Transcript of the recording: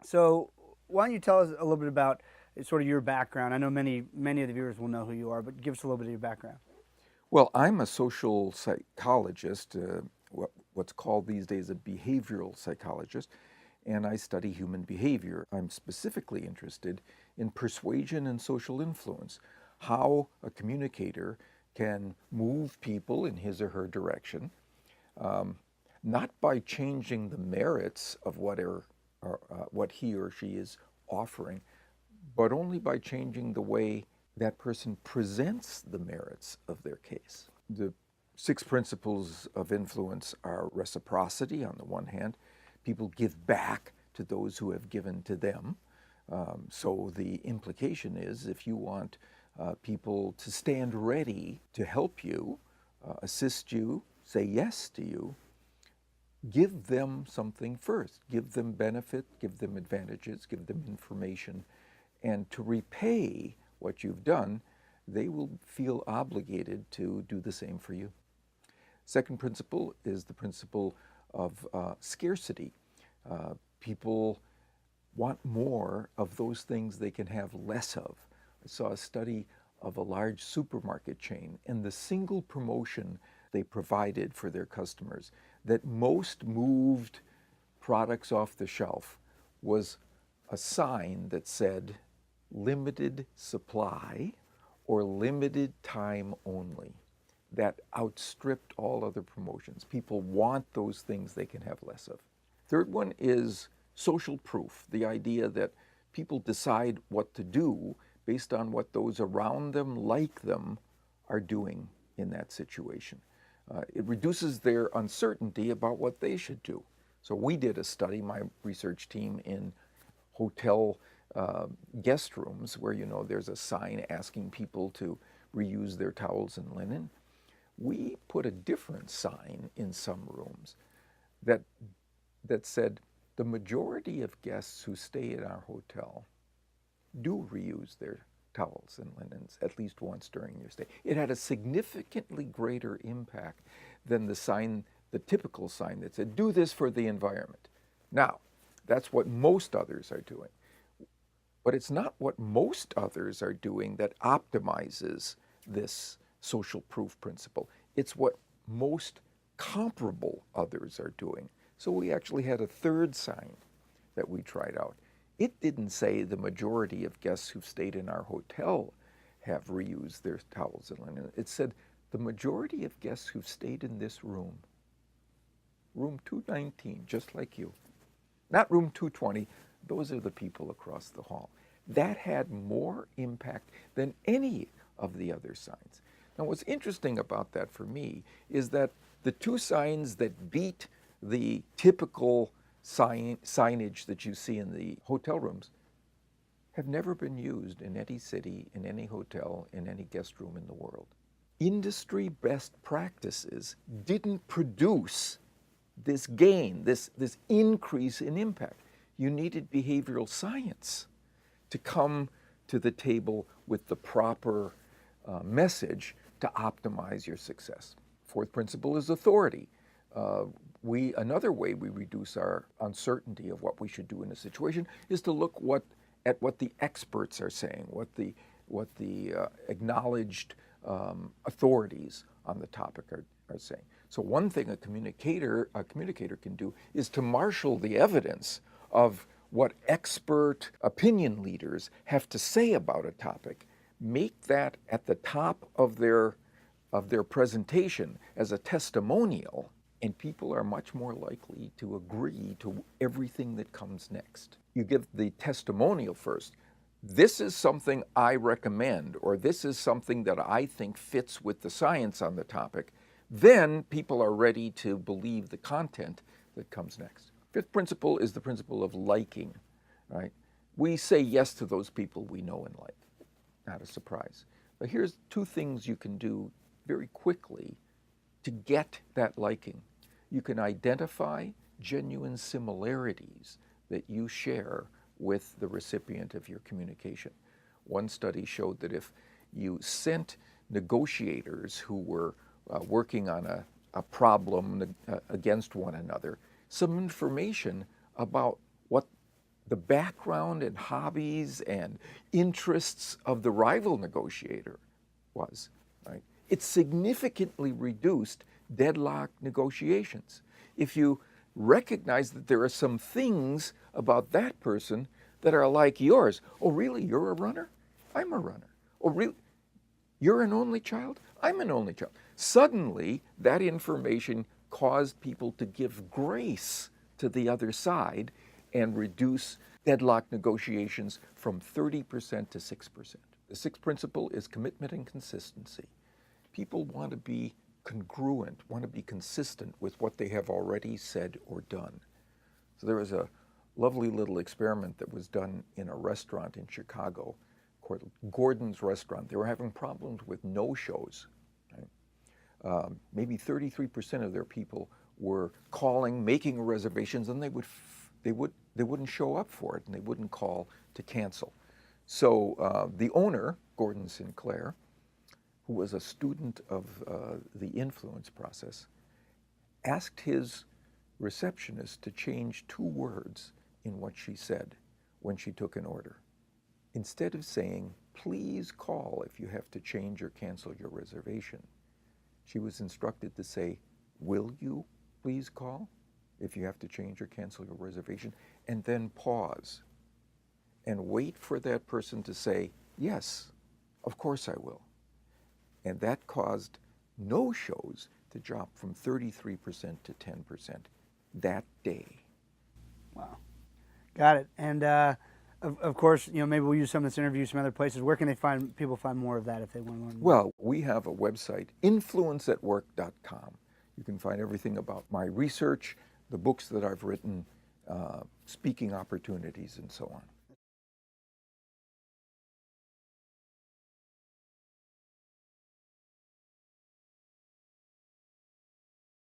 So why don't you tell us a little bit about sort of your background? I know many of the viewers will know who you are, but give us a little bit of your background. Well, I'm a social psychologist, what's called these days a behavioral psychologist, and I study human behavior. I'm specifically interested in persuasion and social influence, how a communicator can move people in his or her direction, um, not by changing the merits of what he or she is offering, but only by changing the way that person presents the merits of their case. The six principles of influence are reciprocity on the one hand. People give back to those who have given to them. So the implication is if you want people to stand ready to help you, assist you, say yes to you, give them something first. Give them benefit, give them advantages, give them information. And to repay what you've done, they will feel obligated to do the same for you. Second principle is the principle of scarcity. People want more of those things they can have less of. I saw a study of a large supermarket chain, and the single promotion they provided for their customers that most moved products off the shelf was a sign that said limited supply or limited time only. That outstripped all other promotions. People want those things they can have less of. Third one is social proof, the idea that people decide what to do based on what those around them, like them, are doing in that situation. It reduces their uncertainty about what they should do. So we did a study, my research team, in hotel guest rooms where there's a sign asking people to reuse their towels and linen. We put a different sign in some rooms that said the majority of guests who stay at our hotel do reuse their towels and linens at least once during your stay. It had a significantly greater impact than the typical sign that said, do this for the environment. Now, that's what most others are doing. But it's not what most others are doing that optimizes this social proof principle. It's what most comparable others are doing. So we actually had a third sign that we tried out. It didn't say the majority of guests who've stayed in our hotel have reused their towels and linen. It said the majority of guests who've stayed in this room 219, just like you, not room 220, those are the people across the hall. That had more impact than any of the other signs. Now, what's interesting about that for me is that the two signs that beat the typical signage that you see in the hotel rooms have never been used in any city, in any hotel, in any guest room in the world. Industry best practices didn't produce this gain, this increase in impact. You needed behavioral science to come to the table with the proper message to optimize your success. Fourth principle is authority. Another way we reduce our uncertainty of what we should do in a situation is to look at what the experts are saying, what the acknowledged authorities on the topic are saying. So one thing a communicator can do is to marshal the evidence of what expert opinion leaders have to say about a topic, make that at the top of their presentation as a testimonial, and people are much more likely to agree to everything that comes next. You give the testimonial first. This is something I recommend, or this is something that I think fits with the science on the topic. Then people are ready to believe the content that comes next. Fifth principle is the principle of liking, right? We say yes to those people we know and like. Not a surprise. But here's two things you can do very quickly to get that liking. You can identify genuine similarities that you share with the recipient of your communication. One study showed that if you sent negotiators who were working on a problem against one another some information about what the background and hobbies and interests of the rival negotiator was, right? It significantly reduced deadlock negotiations. If you recognize that there are some things about that person that are like yours. Oh, really? You're a runner? I'm a runner. Oh, really? You're an only child? I'm an only child. Suddenly, that information caused people to give grace to the other side and reduce deadlock negotiations from 30% to 6%. The sixth principle is commitment and consistency. People want to be congruent, want to be consistent with what they have already said or done. So there was a lovely little experiment that was done in a restaurant in Chicago called Gordon's Restaurant. They were having problems with no-shows. Right? Maybe 33% of their people were calling, making reservations, and they wouldn't show up for it, and they wouldn't call to cancel. So the owner, Gordon Sinclair, who was a student of the influence process, asked his receptionist to change 2 words in what she said when she took an order. Instead of saying, please call if you have to change or cancel your reservation, she was instructed to say, will you please call if you have to change or cancel your reservation, and then pause and wait for that person to say, yes, of course I will. And that caused no-shows to drop from 33% to 10% that day. Wow. Got it. And of course, maybe we'll use some of this interview some other places. Where can people find more of that if they want to learn more? Well, we have a website, influenceatwork.com. You can find everything about my research, the books that I've written, speaking opportunities, and so on.